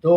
2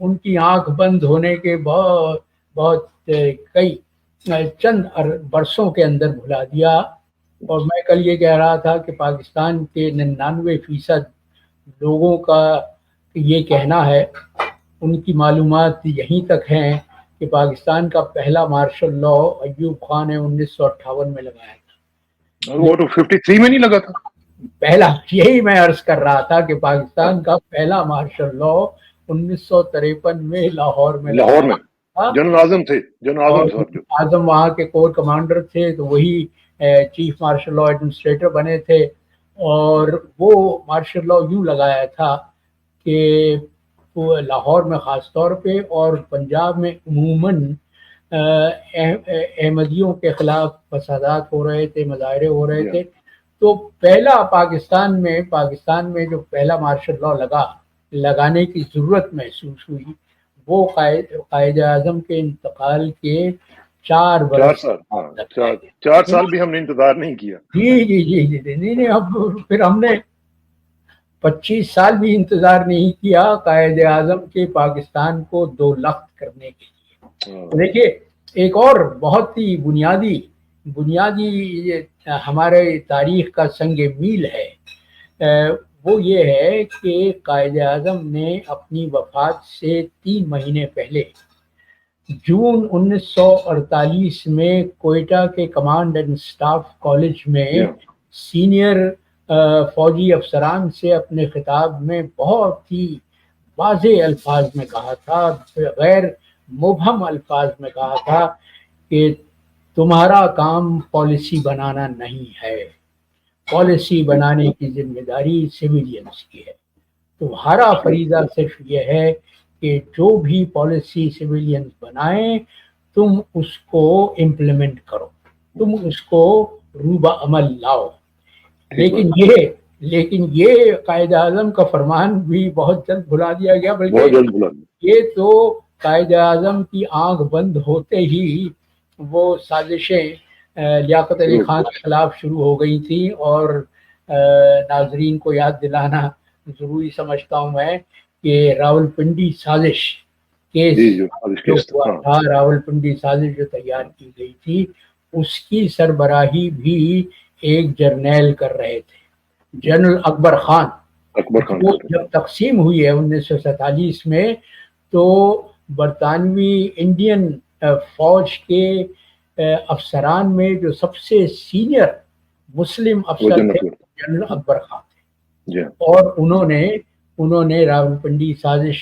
ان کی آنکھ بند ہونے کے بہت بہت کئی چند برسوں کے اندر بھلا دیا. اور میں کل یہ کہہ رہا تھا کہ پاکستان کے 99% لوگوں کا یہ کہنا ہے, ان کی معلومات یہیں تک ہیں کہ پاکستان کا پہلا مارشل لا ایوب خان نے 1958 میں لگایا تھا. وہ تو 53 میں نہیں لگا تھا پہلا, یہی میں عرض کر رہا تھا کہ پاکستان کا پہلا مارشل لا 1953 میں لاہور میں جنرل اعظم تھے, جنرل اعظم صاحب جو اعظم وہاں کے کور کمانڈر تھے, تو وہی چیف مارشل لا ایڈمنسٹریٹر بنے تھے. اور وہ مارشل لا یوں لگایا تھا کہ لاہور میں خاص طور پہ اور پنجاب میں عموماً احمدیوں کے خلاف فسادات ہو رہے تھے, مظاہرے ہو رہے تھے. تو پہلا پاکستان میں جو پہلا مارشل لا لگانے کی ضرورت محسوس ہوئی, وہ قائد اعظم کے انتقال کے 4 سال بھی ہم نے انتظار نہیں کیا. جی نہیں, اب پھر ہم نے 25 سال بھی انتظار نہیں کیا قائد اعظم کے پاکستان کو 2 لخت کرنے کے لیے. دیکھیے ایک اور بہت ہی بنیادی ہمارے تاریخ کا سنگ میل ہے, وہ یہ ہے کہ قائد اعظم نے اپنی وفات سے 3 مہینے پہلے جون 1948 میں کوئٹہ کے کمانڈ اینڈ سٹاف کالج میں سینئر فوجی افسران سے اپنے خطاب میں بہت ہی واضح الفاظ میں کہا تھا, غیر مبہم الفاظ میں کہا تھا کہ تمہارا کام پالیسی بنانا نہیں ہے, پالیسی بنانے کی ذمہ داری سویلینز کی ہے. تمہارا فریضہ صرف یہ ہے کہ جو بھی پالیسی سویلینز بنائیں تم اس کو امپلیمنٹ کرو, تم اس کو روبہ عمل لاؤ. لیکن یہ قائد اعظم کا فرمان بھی بہت جلد بھلا دیا گیا, بلکہ یہ تو قائد اعظم کی آنکھ بند ہوتے ہی وہ سازشیں لیاقت علی خان کے خلاف شروع ہو گئی تھیں. اور ناظرین کو یاد دلانا ضروری سمجھتا ہوں میں کہ راولپنڈی سازش کیس جو ہوا تھا, راولپنڈی سازش جو تیار کی گئی تھی, اس کی سربراہی بھی ایک جرنیل کر رہے تھے, جنرل اکبر خان. وہ جب تقسیم ہوئی ہے 1947 میں, تو برطانوی انڈین فوج کے افسران میں جو سب سے سینئر مسلم افسر تھے جنرل اکبر خان تھے. اور انہوں نے راولپنڈی سازش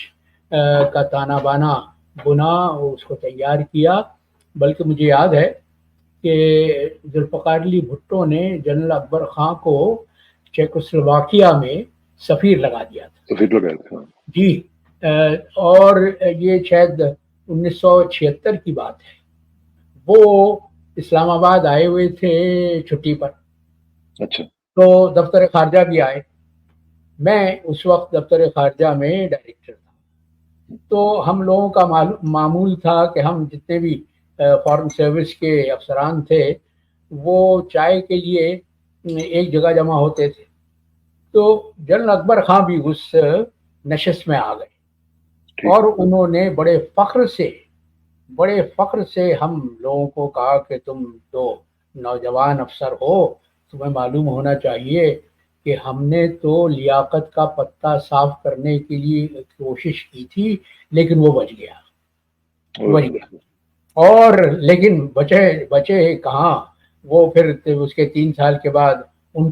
کا تانا بانا بنا, اس کو تیار کیا. بلکہ مجھے یاد ہے کہ ذوالفقار علی بھٹو نے جنرل اکبر خان کو چیکوسلواکیہ میں سفیر لگا دیا تھا. جی, اور یہ شاید 1976 کی بات ہے. وہ اسلام آباد آئے ہوئے تھے چھٹی پر. اچھا. تو دفتر خارجہ بھی آئے, میں اس وقت دفتر خارجہ میں ڈائریکٹر تھا. تو ہم لوگوں کا معمول تھا کہ ہم جتنے بھی فارن سروس کے افسران تھے وہ چائے کے لیے ایک جگہ جمع ہوتے تھے. تو جنرل اکبر خان بھی اس نشست میں آ گئے, اور انہوں نے بڑے فخر سے ہم لوگوں کو کہا کہ تم تو نوجوان افسر ہو, تمہیں معلوم ہونا چاہیے کہ ہم نے تو لیاقت کا پتہ صاف کرنے کے لیے کوشش کی تھی, لیکن وہ بچ گیا. اور لیکن بچے کہاں, وہ پھر اس کے 3 سال کے بعد ان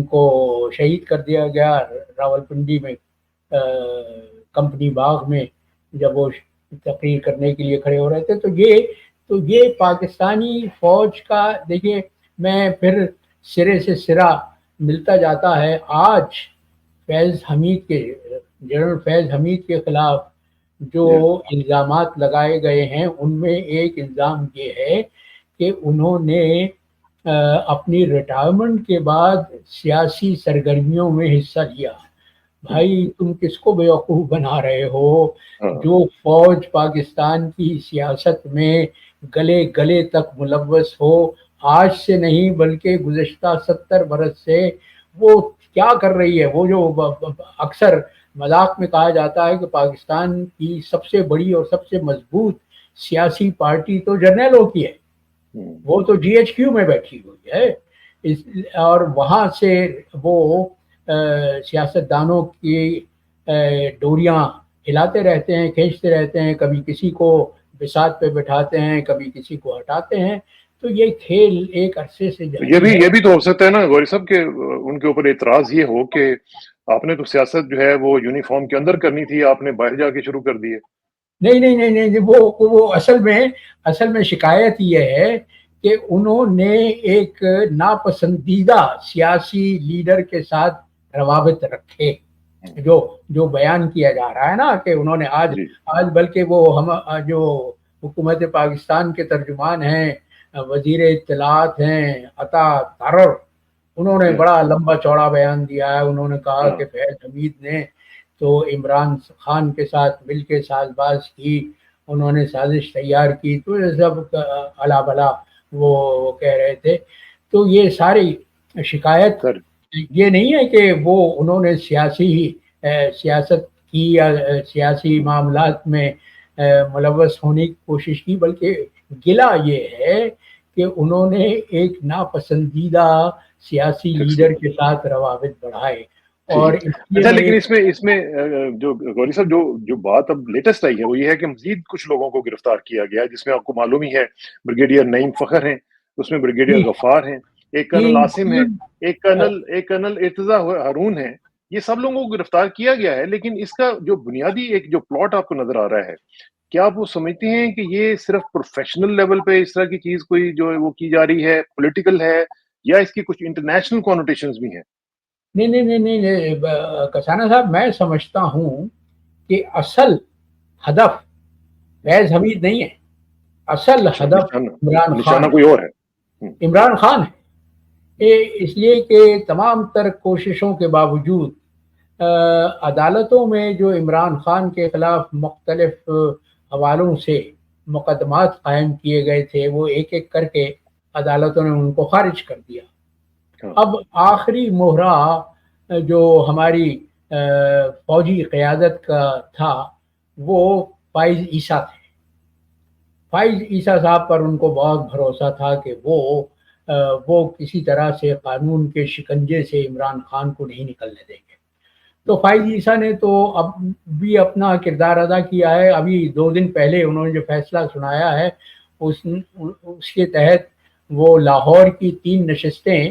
کو شہید کر دیا گیا راولپنڈی میں کمپنی باغ میں, جب وہ تقریر کرنے کے لیے کھڑے ہو رہے تھے. تو یہ پاکستانی فوج کا, دیکھیے میں پھر سرے سے سرا ملتا جاتا ہے. آج جنرل فیض حمید کے خلاف جو الزامات لگائے گئے ہیں, ان میں ایک الزام یہ ہے کہ انہوں نے اپنی ریٹائرمنٹ کے بعد سیاسی سرگرمیوں میں حصہ لیا. بھائی تم کس کو بیوقوف بنا رہے ہو؟ جو فوج پاکستان کی سیاست میں گلے تک ملوث ہو, آج سے نہیں بلکہ گزشتہ 70 برس سے وہ کیا کر رہی ہے. وہ جو اکثر مذاق میں کہا جاتا ہے کہ پاکستان کی سب سے بڑی اور سب سے مضبوط سیاسی پارٹی تو جرنیلوں کی ہے، وہ تو جی ایچ کیو میں بیٹھی ہوئی ہے، اور وہاں سے وہ سیاست دانوں کی ڈوریاں ہلاتے رہتے ہیں، کھینچتے رہتے ہیں، کبھی کسی کو بساط پہ بٹھاتے ہیں، کبھی کسی کو ہٹاتے ہیں. تو یہ کھیل ایک عرصے سے جاری ہے. یہ بھی تو ہو سکتا ہے نا غوری صاحب کہ ان کے اوپر اعتراض یہ ہو کہ آپ نے تو سیاست جو ہے وہ یونیفارم کے اندر کرنی تھی، آپ نے باہر جا کے شروع کر دی ہے. نہیں، وہ اصل میں شکایت یہ ہے کہ انہوں نے ایک ناپسندیدہ سیاسی لیڈر کے ساتھ روابط رکھے، جو بیان کیا جا رہا ہے نا کہ انہوں نے آج بلکہ وہ ہم جو حکومت پاکستان کے ترجمان ہیں، وزیر اطلاعات ہیں عطا ترر، انہوں نے بڑا لمبا چوڑا بیان دیا ہے. انہوں نے کہا کہ فیض حمید نے تو عمران خان کے ساتھ مل کے ساز باز کی، انہوں نے سازش تیار کی، تو یہ سب الا بلا وہ کہہ رہے تھے. تو یہ ساری شکایت یہ نہیں ہے کہ وہ انہوں نے سیاست کی یا سیاسی معاملات میں ملوث ہونے کی کوشش کی، بلکہ گلہ یہ ہے کہ انہوں نے ایک ناپسندیدہ سیاسی لیڈر کے ساتھ روابط بڑھائے. اور اچھا، لیکن اس میں جو غوری صاحب جو بات اب لیٹسٹ آئی ہے وہ یہ ہے کہ مزید کچھ لوگوں کو گرفتار کیا گیا ہے، جس میں آپ کو معلوم ہی ہے بریگیڈیئر نعیم فخر ہیں، اس میں بریگیڈیئر غفار ہیں، ایک کرنل عاصم ہے، ایک کرنل ارتضیٰ ہارون ہے. یہ سب لوگوں کو گرفتار کیا گیا ہے، لیکن اس کا جو بنیادی ایک جو پلاٹ آپ کو نظر آ رہا ہے، کیا آپ وہ سمجھتے ہیں کہ یہ صرف پروفیشنل لیول پہ اس طرح کی چیز کوئی جو وہ کی جا رہی ہے، پولیٹیکل ہے، یا اس کی کچھ انٹرنیشنل کونوٹیشنز بھی ہیں؟ نہیں کسانہ صاحب، میں سمجھتا ہوں کہ اصل ہدف فیض حمید نہیں ہے، اصل ہدف نشانہ کوئی اور ہے، عمران خان ہے. اس لیے کہ تمام تر کوششوں کے باوجود عدالتوں میں جو عمران خان کے خلاف مختلف حوالوں سے مقدمات قائم کیے گئے تھے، وہ ایک ایک کر کے عدالتوں نے ان کو خارج کر دیا. اب آخری مہرہ جو ہماری فوجی قیادت کا تھا وہ فائز عیسیٰ تھے. فائز عیسیٰ صاحب پر ان کو بہت بھروسہ تھا کہ وہ کسی طرح سے قانون کے شکنجے سے عمران خان کو نہیں نکلنے دیں گے. تو فائز عیسیٰ نے تو اب بھی اپنا کردار ادا کیا ہے. ابھی 2 دن پہلے انہوں نے جو فیصلہ سنایا ہے اس کے تحت وہ لاہور کی 3 نشستیں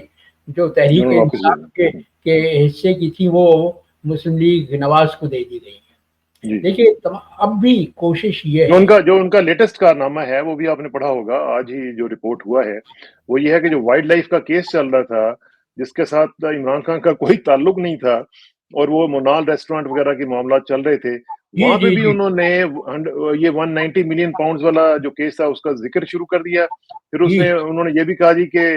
جو تحریک انصاف کے حصے کی تھی وہ مسلم لیگ نواز کو دے دی گئی ہیں. دیکھیے اب بھی کوشش یہ ہے، جو ان کا لیٹسٹ کارنامہ ہے وہ بھی آپ نے پڑھا ہوگا، آج ہی جو رپورٹ ہوا ہے وہ یہ ہے کہ جو وائلڈ لائف کا کیس چل رہا تھا جس کے ساتھ عمران خان کا کوئی تعلق نہیں تھا، اور وہ منال ریسٹورانٹ وغیرہ کے معاملات چل رہے تھے، وہاں پہ بھی انہوں نے یہ 190 ملین پاؤنڈز والا جو کیس تھا اس کا ذکر شروع کر دیا. پھر انہوں نے یہ بھی کہا کہ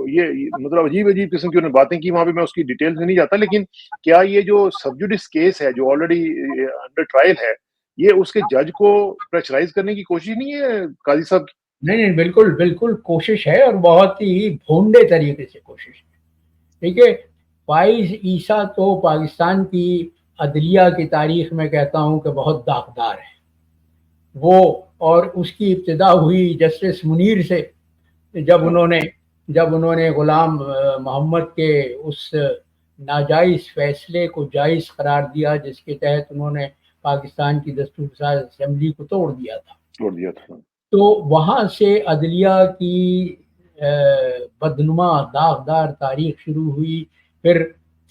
یہ مطلب عجیب قسم کی انہوں نے باتیں کی وہاں پہ. میں اس کی ڈیٹیلز میں نہیں جاتا، لیکن کیا یہ جو سبجوڈس کیس ہے جو آلریڈی انڈر ٹرائل ہے، یہ اس کے جج کو پریشرائز کرنے کی کوشش نہیں ہے قاضی صاحب کی؟ نہیں، بالکل کوشش ہے، اور بہت ہی بھونڈے طریقے سے کوشش ہے. دیکھیے فائز عیسیٰ تو پاکستان کی عدلیہ کی تاریخ میں کہتا ہوں کہ بہت داغدار ہے وہ، اور اس کی ابتدا ہوئی جسٹس منیر سے، جب انہوں نے غلام محمد کے اس ناجائز فیصلے کو جائز قرار دیا جس کے تحت انہوں نے پاکستان کی دستور ساز اسمبلی کو توڑ دیا تھا. تو وہاں سے عدلیہ کی بدنما داغدار تاریخ شروع ہوئی. پھر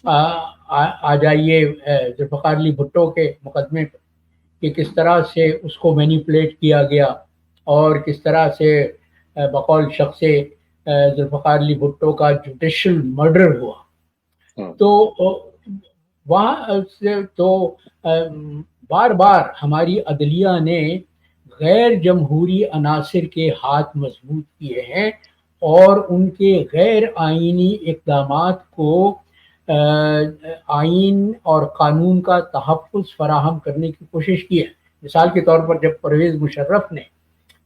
آ جائیے ذوالفقار علی بھٹو کے مقدمے پہ کہ کس طرح سے اس کو مینیپولیٹ کیا گیا اور کس طرح سے بقول شخص ذوالفقار علی بھٹو کا جوڈیشل مرڈر ہوا. تو وہاں سے تو بار بار ہماری عدلیہ نے غیر جمہوری عناصر کے ہاتھ مضبوط کیے ہیں اور ان کے غیر آئینی اقدامات کو آئین اور قانون کا تحفظ فراہم کرنے کی کوشش کی ہے. مثال کے طور پر جب پرویز مشرف نے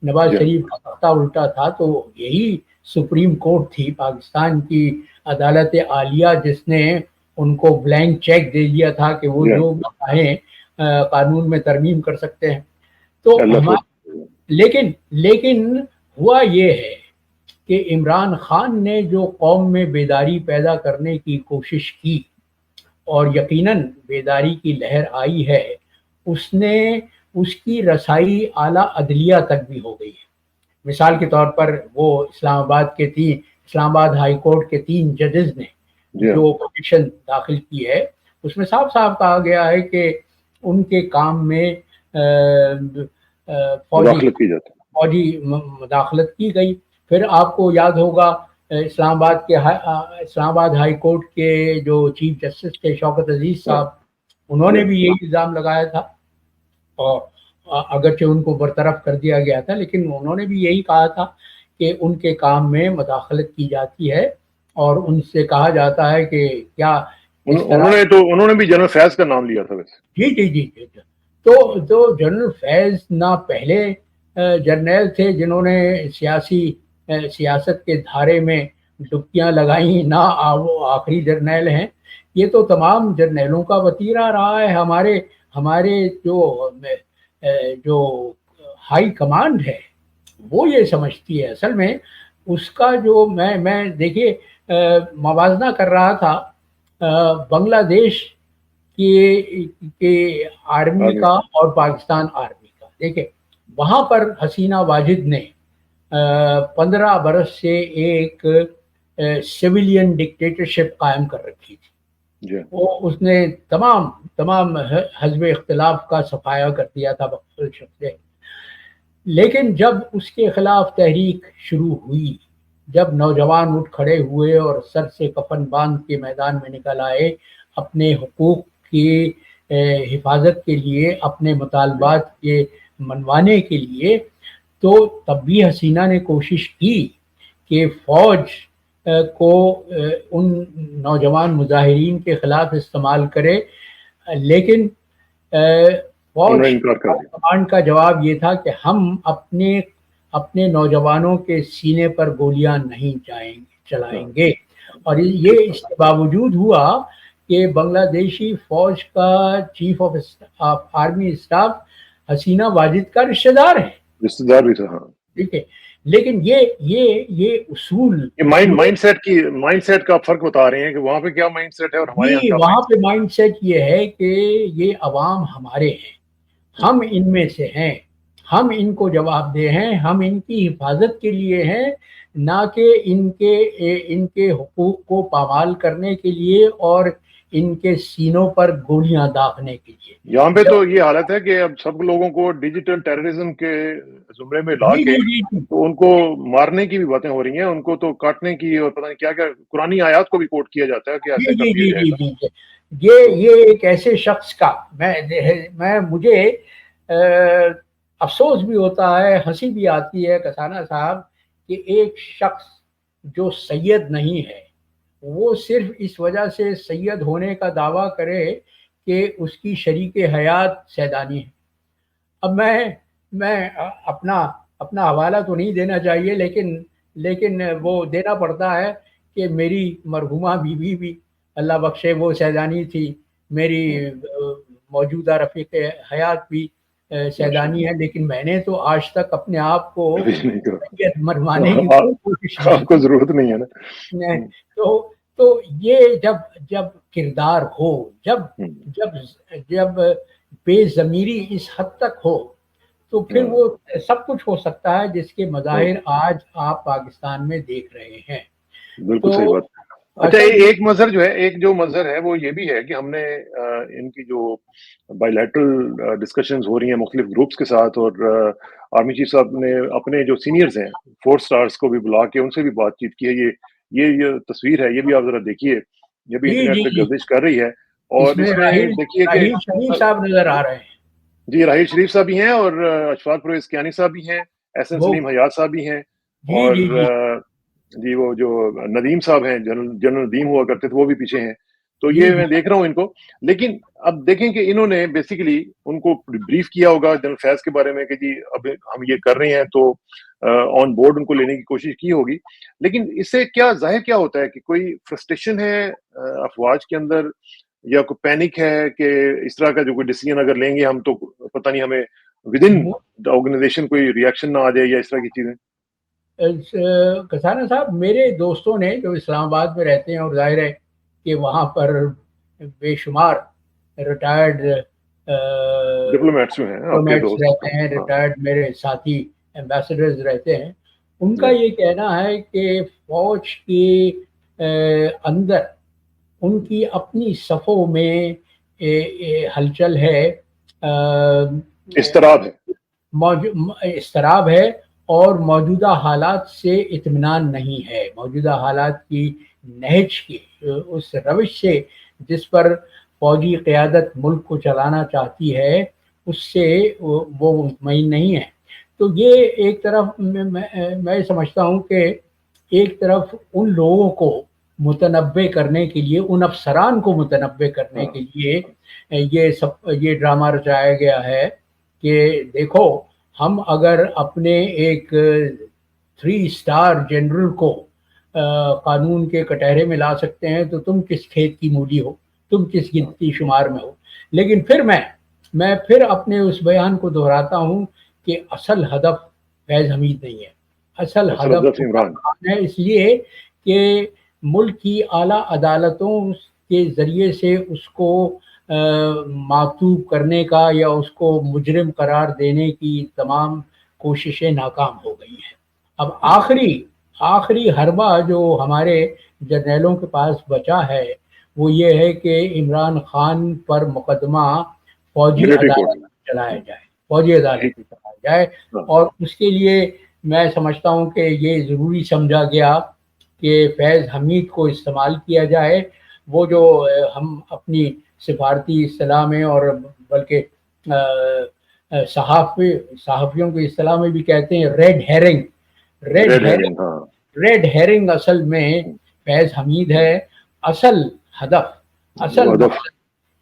نواز شریف کا تختہ الٹا تھا تو یہی سپریم کورٹ تھی، پاکستان کی عدالت عالیہ، جس نے ان کو بلینک چیک دے دیا تھا کہ وہ جی جو چاہیں قانون میں ترمیم کر سکتے ہیں. تو اللہ لیکن ہوا یہ ہے کہ عمران خان نے جو قوم میں بیداری پیدا کرنے کی کوشش کی اور یقیناً بیداری کی لہر آئی ہے، اس کی رسائی اعلیٰ عدلیہ تک بھی ہو گئی ہے. مثال کے طور پر وہ اسلام آباد ہائی کورٹ کے 3 ججز نے جی جو پٹیشن داخل کی ہے، اس میں صاف صاف کہا گیا ہے کہ ان کے کام میں مداخلت کی جاتی فوجی مداخلت کی گئی. پھر آپ کو یاد ہوگا اسلام آباد ہائی کورٹ کے جو چیف جسٹس تھے شوکت عزیز صاحب، انہوں نے بھی یہی الزام لگایا تھا، اور اگرچہ ان کو برطرف کر دیا گیا تھا لیکن انہوں نے بھی یہی کہا تھا کہ ان کے کام میں مداخلت کی جاتی ہے اور ان سے کہا جاتا ہے کہ کیا انہوں نے بھی جنرل فیض کا نام لیا تھا ویسے. جی. تو جنرل فیض نہ پہلے جرنیل تھے جنہوں نے سیاست کے دھارے میں ڈبکیاں لگائیں، نہ وہ آخری جرنیل ہیں. یہ تو تمام جرنیلوں کا وتیرہ رہا ہے. ہمارے جو ہائی کمانڈ ہے وہ یہ سمجھتی ہے. اصل میں اس کا جو میں دیکھیے موازنہ کر رہا تھا بنگلہ دیش کے آرمی کا اور پاکستان آرمی کا. دیکھیں وہاں پر حسینہ واجد نے 15 برس سے ایک سویلین ڈکٹیٹرشپ قائم کر رکھی تھی. وہ اس نے تمام حزب اختلاف کا صفایا کر دیا تھا بخصوص شخص. لیکن جب اس کے خلاف تحریک شروع ہوئی، جب نوجوان اٹھ کھڑے ہوئے اور سر سے کفن باندھ کے میدان میں نکل آئے اپنے حقوق کی حفاظت کے لیے، اپنے مطالبات کے منوانے کے لیے، تو تب بھی حسینہ نے کوشش کی کہ فوج کو ان نوجوان مظاہرین کے خلاف استعمال کرے. لیکن فوج کمانڈ کا جواب یہ تھا کہ ہم اپنے نوجوانوں کے سینے پر گولیاں نہیں چلائیں گے. اور یہ اس کے باوجود ہوا کہ بنگلہ دیشی فوج کا چیف آف آرمی اسٹاف حسینہ واجد کا رشتہ دار بھی تھا. ہاں ٹھیک ہے. لیکن یہ اصول مائنڈ سیٹ کا فرق بتا رہے ہیں کہ وہاں پہ کیا مائنڈ سیٹ ہے اور ہمارے یہاں کیا. وہاں پہ مائنڈ سیٹ یہ ہے کہ یہ عوام ہمارے ہیں، ہم ان میں سے ہیں، ہم ان کو جواب دہ ہیں، ہم ان کی حفاظت کے لیے ہیں، نہ کہ ان کے حقوق کو پامال کرنے کے لیے اور ان کے سینوں پر گولیاں داغنے کے لیے. یہاں پہ تو یہ حالت ہے کہ اب سب لوگوں کو ڈیجیٹل ٹیررزم کے زمرے میں لا کے تو ان کو مارنے کی بھی باتیں ہو رہی ہیں، ان کو تو کاٹنے کی اور پتہ نہیں کیا کیا قرآنی آیات کو بھی کوٹ کیا جاتا ہے کہ ایسے کر دیا جائے گا. یہ ایک ایسے شخص کا مجھے افسوس بھی ہوتا ہے، ہنسی بھی آتی ہے کسانہ صاحب، کہ ایک شخص جو سید نہیں ہے وہ صرف اس وجہ سے سید ہونے کا دعویٰ کرے کہ اس کی شریک حیات سیدانی ہے. اب میں اپنا حوالہ تو نہیں دینا چاہیے لیکن وہ دینا پڑتا ہے کہ میری مرحومہ بیوی بھی اللہ بخشے وہ سیدانی تھی، میری موجودہ رفیق حیات بھی سیدانی ہے، لیکن میں نے تو آج تک اپنے آپ کو مروانے کی کوئی کوشش نہیں. آپ کو ضرورت نہیں ہے نا. تو یہ جب کردار ہو، جب بے ضمیری اس حد تک ہو تو پھر وہ سب کچھ ہو سکتا ہے جس کے مظاہر آج آپ پاکستان میں دیکھ رہے ہیں. بالکل صحیح بات. اچھا ایک مظہر جو ہے، ایک جو مظہر ہے وہ یہ بھی ہے کہ ہم نے ان کی جو بائی لیٹرل ڈسکشنز ہو رہی ہیں مختلف گروپس کے ساتھ، اور آرمی چیف صاحب نے اپنے جو سینئرز ہیں 4 سٹارز کو بھی بلا کے ان سے بھی بات چیت کی ہے. یہ تصویر ہے، یہ بھی آپ ذرا دیکھیے، یہ بھی انٹرنیٹ پہ گردش کر رہی ہے. اور اس میں دیکھیے کہ راحیل شریف صاحب نظر آ رہے ہیں. جی راحیل شریف صاحب بھی ہیں، اور اشفاق پرویز کیانی صاحب بھی ہیں، احسن سلیم حیات صاحب بھی ہیں، اور جی وہ جو ندیم صاحب ہیں، جنرل ندیم ہوا کرتے تھے، وہ بھی پیچھے ہیں. تو یہ میں دیکھ رہا ہوں ان کو. لیکن اب دیکھیں کہ انہوں نے بیسیکلی ان کو بریف کیا ہوگا جنرل فیض کے بارے میں کہ جی اب ہم یہ کر رہے ہیں, تو آن بورڈ ان کو لینے کی کوشش کی ہوگی. لیکن اس سے کیا ظاہر کیا ہوتا ہے کہ کوئی فرسٹریشن ہے افواج کے اندر, یا کوئی پینک ہے کہ اس طرح کا جو کوئی ڈیسیژن اگر لیں گے ہم تو پتہ نہیں ہمیں ود ان آرگنائزیشن کوئی ریئیکشن نہ آ جائے, یا اس طرح کی چیزیں. کسانہ صاحب, میرے دوستوں نے جو اسلام آباد میں رہتے ہیں, اور ظاہر ہے کہ وہاں پر بے شمار ریٹائرڈ ڈپلومیٹس جو ہیں آپ کے دوست رہتے ہیں, ریٹائرڈ میرے ساتھی ایمبیسڈرز رہتے ہیں, ان کا یہ کہنا ہے کہ فوج کے اندر ان کی اپنی صفوں میں ہلچل ہے, اضطراب ہے, اور موجودہ حالات سے اطمینان نہیں ہے. موجودہ حالات کی نہج کی اس روش سے جس پر فوجی قیادت ملک کو چلانا چاہتی ہے, اس سے وہ مطمئن نہیں ہے. تو یہ ایک طرف میں سمجھتا ہوں کہ ایک طرف ان لوگوں کو متنبع کرنے کے لیے, ان افسران کو متنبع کرنے کے لیے یہ ڈرامہ رچایا گیا ہے کہ دیکھو, ہم اگر اپنے ایک 3 اسٹار جنرل کو قانون کے کٹہرے میں لا سکتے ہیں تو تم کس کھیت کی مولی ہو, تم کس گنتی شمار میں ہو. لیکن پھر میں پھر اپنے اس بیان کو دہراتا ہوں کہ اصل ہدف فیض حمید نہیں ہے, اصل ہدف عمران خان ہے, اس لیے کہ ملک کی اعلیٰ عدالتوں کے ذریعے سے اس کو معطوب کرنے کا یا اس کو مجرم قرار دینے کی تمام کوششیں ناکام ہو گئی ہیں. اب آخری حربہ جو ہمارے جرنیلوں کے پاس بچا ہے وہ یہ ہے کہ عمران خان پر مقدمہ فوجی عدالت میں چلایا جائے, اور اس کے لیے میں سمجھتا ہوں کہ یہ ضروری سمجھا گیا کہ فیض حمید کو استعمال کیا جائے. وہ جو ہم اپنی سفارتی اصطلاح میں اور بلکہ صحافیوں کی اصطلاح میں بھی کہتے ہیں ریڈ ہیرنگ اصل میں فیض حمید ہے. اصل ہدف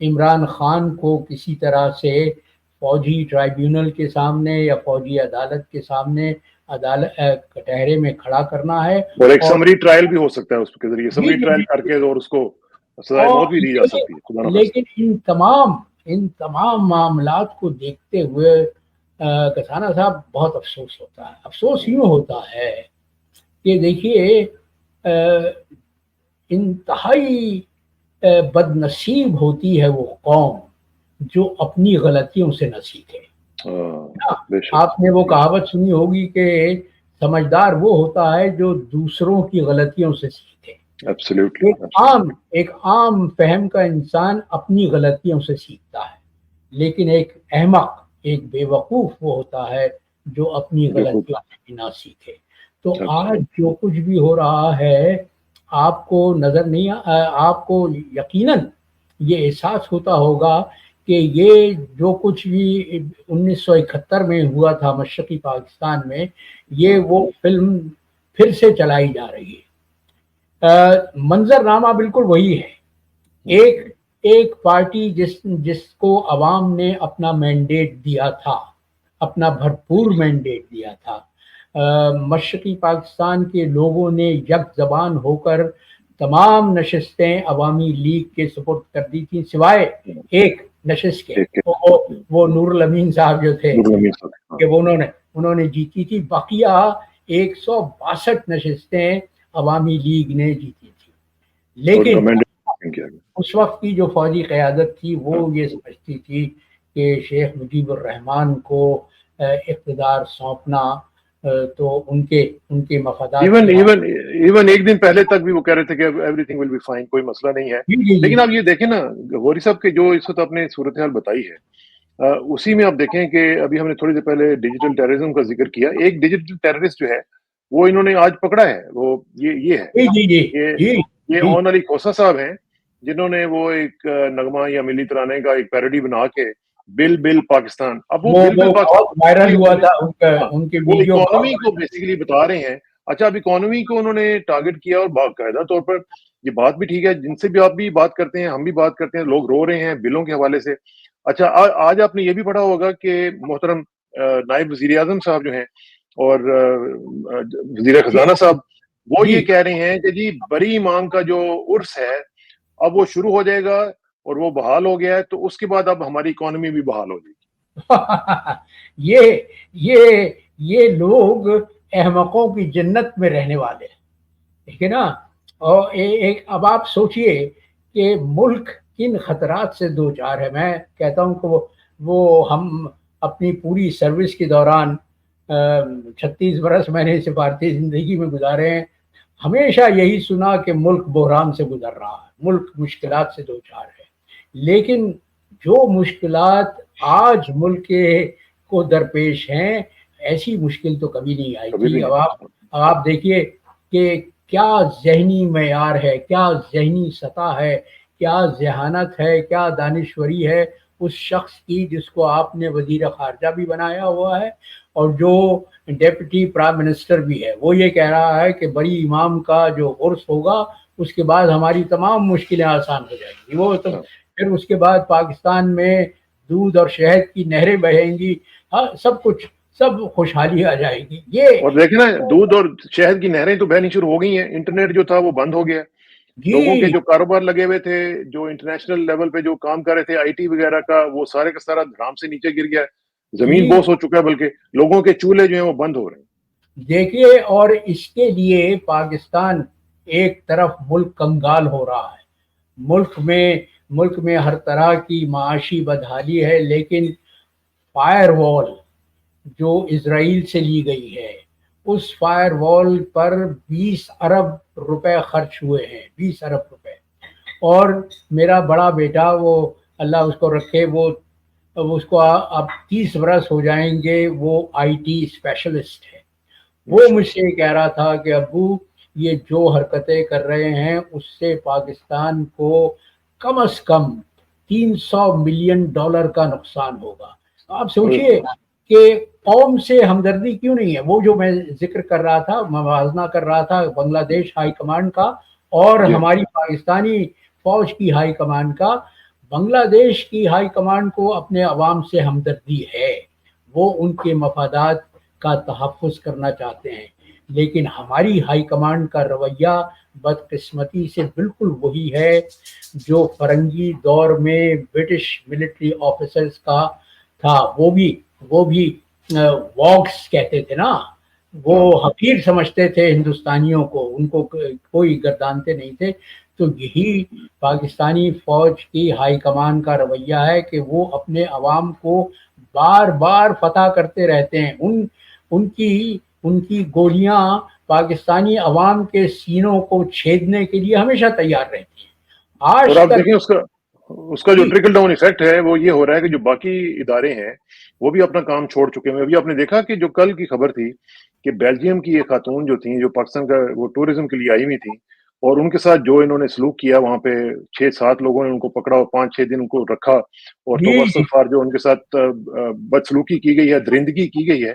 عمران خان کو کسی طرح سے فوجی ٹرائیبیونل کے سامنے یا فوجی عدالت کے سامنے کٹہرے میں کھڑا کرنا ہے, اور ایک سمری ٹرائل بھی ہو سکتا ہے اس کے ذریعے, سمری ٹرائل کر کے اور اس کو سزائے موت بھی دی جا سکتی ہے. لیکن ان تمام معاملات کو دیکھتے ہوئے کسانہ صاحب بہت افسوس ہوتا ہے. افسوس یوں ہوتا ہے کہ دیکھیے انتہائی بد نصیب ہوتی ہے وہ قوم جو اپنی غلطیوں سے نہ سیکھے. آپ نے وہ کہاوت سنی ہوگی کہ سمجھدار وہ ہوتا ہے جو دوسروں کی غلطیوں سے سیکھے. ایک عام فہم کا انسان اپنی غلطیوں سے سیکھتا ہے, لیکن ایک احمق, ایک بے وقوف وہ ہوتا ہے جو اپنی غلطیوں سے نہ سیکھے. تو آج جو کچھ بھی ہو رہا ہے آپ کو نظر نہیں, آپ کو یقیناً یہ احساس ہوتا ہوگا کہ یہ جو کچھ بھی 1971 میں ہوا تھا مشرقی پاکستان میں, یہ وہ فلم پھر سے چلائی جا رہی ہے. منظر نامہ بالکل وہی ہے. ایک پارٹی جس کو عوام نے اپنا مینڈیٹ دیا تھا, اپنا بھرپور مینڈیٹ دیا تھا, مشرقی پاکستان کے لوگوں نے یک زبان ہو کر تمام نشستیں عوامی لیگ کے سپرد کر دی تھی, سوائے ایک نشست کے, وہ نور الامین صاحب جو تھے کہ انہوں نے جیتی تھی. بقیہ 162 نشستیں عوامی لیگ نے جیتی تھی. لیکن اس وقت کی جو فوجی قیادت تھی وہ یہ سمجھتی تھی کہ شیخ مجیب الرحمان کو اقتدار سونپنا تو ان کے مفادات. ایون ایک دن پہلے تک بھی وہ کہہ رہے تھے کہ everything will be fine, کوئی مسئلہ نہیں ہے. لیکن آپ یہ دیکھیں نا غوری صاحب کے جو اس وقت آپ نے صورتحال بتائی ہے, اسی میں آپ دیکھیں کہ ابھی ہم نے تھوڑی دیر پہلے ڈیجیٹل ٹیررزم کا ذکر کیا. ایک ڈیجیٹل ٹیررسٹ جو ہے وہ انہوں نے آج پکڑا ہے, وہ یہ ہے, یہ اون علی کھوسہ صاحب ہیں جنہوں نے وہ ایک نغمہ یا ملی ترانے کا ایک پیروڈی بنا کے بل پاکستان, اب وہ بل وائرل ہوا تھا, ان کے ویڈیو اکانومی کو بیسیکلی بتا رہے ہیں. اچھا, اب اکانومی کو انہوں نے ٹارگٹ کیا اور باقاعدہ طور پر یہ بات بھی ٹھیک ہے، جن سے بھی آپ بھی بات کرتے ہیں، ہم بھی بات کرتے ہیں، لوگ رو رہے ہیں بلوں کے حوالے سے۔ اچھا آج آپ نے یہ بھی پڑھا ہوگا کہ محترم نائب وزیر اعظم صاحب جو ہیں اور وزیر جی خزانہ صاحب، وہ جی یہ کہہ رہے ہیں کہ جی بری امام کا جو عرس ہے اب وہ شروع ہو جائے گا اور وہ بحال ہو گیا ہے، تو اس کے بعد اب ہماری اکانومی بھی بحال ہو جائے گی۔ یہ یہ یہ لوگ احمقوں کی جنت میں رہنے والے ہیں، ٹھیک ہے نا؟ اور ایک اب آپ سوچئے کہ ملک کن خطرات سے دو چار ہے۔ میں کہتا ہوں کہ وہ ہم اپنی پوری سروس کے دوران 36 برس میں نے سفارتی زندگی میں گزارے ہیں، ہمیشہ یہی سنا کہ ملک بحران سے گزر رہا ہے، ملک مشکلات سے دو چار ہے۔ لیکن جو مشکلات آج ملک کو درپیش ہیں، ایسی مشکل تو کبھی نہیں آئی کبھی بھی تھی۔ نہیں۔ اب آپ دیکھیے کہ کیا ذہنی معیار ہے، کیا ذہنی سطح ہے، کیا ذہانت ہے، کیا دانشوری ہے اس شخص کی جس کو آپ نے وزیر خارجہ بھی بنایا ہوا ہے اور جو ڈیپٹی پرائم منسٹر بھی ہے۔ وہ یہ کہہ رہا ہے کہ بڑی امام کا جو عرس ہوگا اس کے بعد ہماری تمام مشکلیں آسان ہو جائیں گی، وہ تو پھر اس کے بعد پاکستان میں دودھ اور شہد کی نہریں بہیں گی، ہاں سب کچھ، سب خوشحالی آ جائے گی۔ یہ اور دیکھیں نا، دودھ اور شہد کی نہریں تو بہنی شروع ہو گئی ہیں، انٹرنیٹ جو تھا وہ بند ہو گیا، لوگوں کے جی جو کاروبار لگے ہوئے تھے، جو انٹرنیشنل لیول پہ جو کام کر رہے تھے آئی ٹی وغیرہ کا، وہ سارے کا سارا دھڑام سے نیچے گر گیا ہے، زمین جی بوس ہو چکا ہے، بلکہ لوگوں کے چولہے جو ہیں وہ بند ہو رہے ہیں۔ دیکھیے، اور اس کے لیے پاکستان ایک طرف ملک کنگال ہو رہا ہے، ملک میں ہر طرح کی معاشی بدحالی ہے، لیکن فائر وال جو اسرائیل سے لی گئی ہے، اس فائر وال پر 20 ارب روپے خرچ ہوئے ہیں، 20 ارب روپے۔ اور میرا بڑا بیٹا، وہ اللہ اس کو رکھے، وہ اس کو اب 30 برس ہو جائیں گے، وہ آئی ٹی اسپیشلسٹ ہے۔ وہ ماشاء مجھ سے کہہ رہا تھا کہ ابو یہ جو حرکتیں کر رہے ہیں اس سے پاکستان کو کم از کم $300 ملین کا نقصان ہوگا۔ آپ سوچئے اللہ۔ کہ قوم سے ہمدردی کیوں نہیں ہے؟ وہ جو میں ذکر کر رہا تھا، موازنہ کر رہا تھا بنگلہ دیش ہائی کمانڈ کا اور جی ہماری پاکستانی فوج کی ہائی کمانڈ کا۔ بنگلہ دیش کی ہائی کمانڈ کو اپنے عوام سے ہمدردی ہے، وہ ان کے مفادات کا تحفظ کرنا چاہتے ہیں، لیکن ہماری ہائی کمانڈ کا رویہ بدقسمتی سے بالکل وہی ہے جو فرنگی دور میں برٹش ملٹری آفیسرز کا تھا۔ وہ بھی واگس کہتے تھے نا، وہ ہاں حقیر سمجھتے تھے ہندوستانیوں کو، ان کو کوئی گردانتے نہیں تھے۔ تو یہی پاکستانی فوج کی ہائی کمان کا رویہ ہے کہ وہ اپنے عوام کو بار بار فتح کرتے رہتے ہیں۔ ان کی گولیاں پاکستانی عوام کے سینوں کو چھیدنے کے لیے ہمیشہ تیار رہتی ہیں۔ اور آج آپ تک دیکھیں اس کا جو جی ٹرکل ڈاؤن ایفیکٹ ہے وہ یہ ہو رہا ہے کہ جو باقی ادارے ہیں وہ بھی اپنا کام چھوڑ چکے ہیں۔ ابھی آپ نے دیکھا کہ جو کل کی خبر تھی کہ بیلجیم کی ایک خاتون جو تھیں، جو پاکستان کا وہ ٹورزم کے لیے آئی ہوئی تھیں، اور ان کے ساتھ جو انہوں نے سلوک کیا، وہاں پہ 6-7 لوگوں نے ان کو پکڑا اور 5-6 دن ان کو رکھا، اور جی توبہ جی استغفار جو ان کے ساتھ بدسلوکی کی گئی ہے، درندگی کی گئی ہے،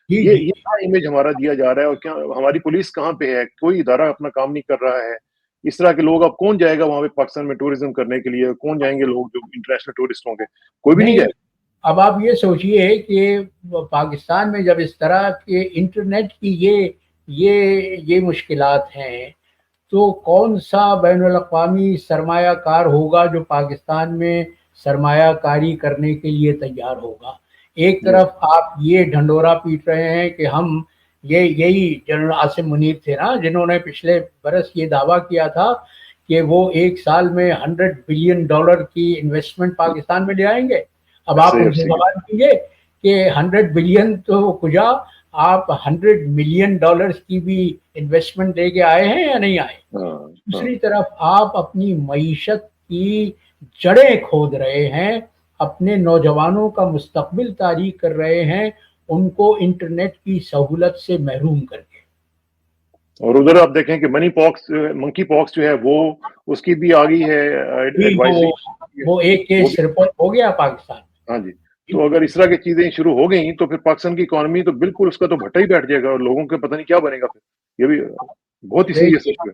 جی یہ جی یہ کیا امیج ہمارا دیا جا رہا ہے؟ اور کیا ہماری پولیس کہاں پہ ہے؟ کوئی ادارہ اپنا کام نہیں کر رہا ہے۔ اس طرح کے لوگ، اب کون جائے گا وہاں پہ پاکستان میں ٹوریزم کرنے کے لیے؟ کون جائیں گے لوگ جو انٹرنیشنل ٹورسٹ ہوں گے؟ کوئی بھی نہیں نہیں، جائے اب آپ یہ سوچئے کہ پاکستان میں جب اس طرح کے انٹرنیٹ کی یہ مشکلات ہیں، تو کون سا بین الاقوامی سرمایہ کار ہوگا جو پاکستان میں سرمایہ کاری کرنے کے لیے تیار ہوگا؟ ایک گا۔ طرف آپ یہ ڈھنڈورا پیٹ رہے ہیں کہ ہم یہی جنرل عاصم منیر تھے نا جنہوں نے پچھلے برس یہ دعویٰ کیا تھا کہ وہ ایک سال میں $100 بلین کی انویسٹمنٹ پاکستان میں لے آئیں گے۔ اب آپ ان سے ایف سی سوال کیجئے کہ 100 بلین تو کجا، آپ $100 ملین کی بھی انویسٹمنٹ لے کے آئے ہیں یا نہیں آئے؟ ہاں ہاں دوسری طرف آپ اپنی معیشت کی جڑیں کھود رہے ہیں، اپنے نوجوانوں کا مستقبل تاریک کر رہے ہیں، ان کو انٹرنیٹ کی سہولت سے محروم کر کے۔ اور ادھر آپ دیکھیں کہ منکی پاکس جو ہے وہ اس کی بھی آ گئی ہے جی ایڈوائزری، وہ ایک وہ کیس بھی۔ رپورٹ ہو گیا پاکستان ہاں جی، میں۔ تو اگر اس طرح کی چیزیں شروع ہو گئیں تو پھر پاکستان کی اکانومی تو بالکل اس کا تو بھٹا ہی بیٹھ جائے گا، اور لوگوں کے پتہ نہیں کیا بنے گا پھر۔ یہ بھی بہت ہی سیریس دیکھیے، ایشو ہے۔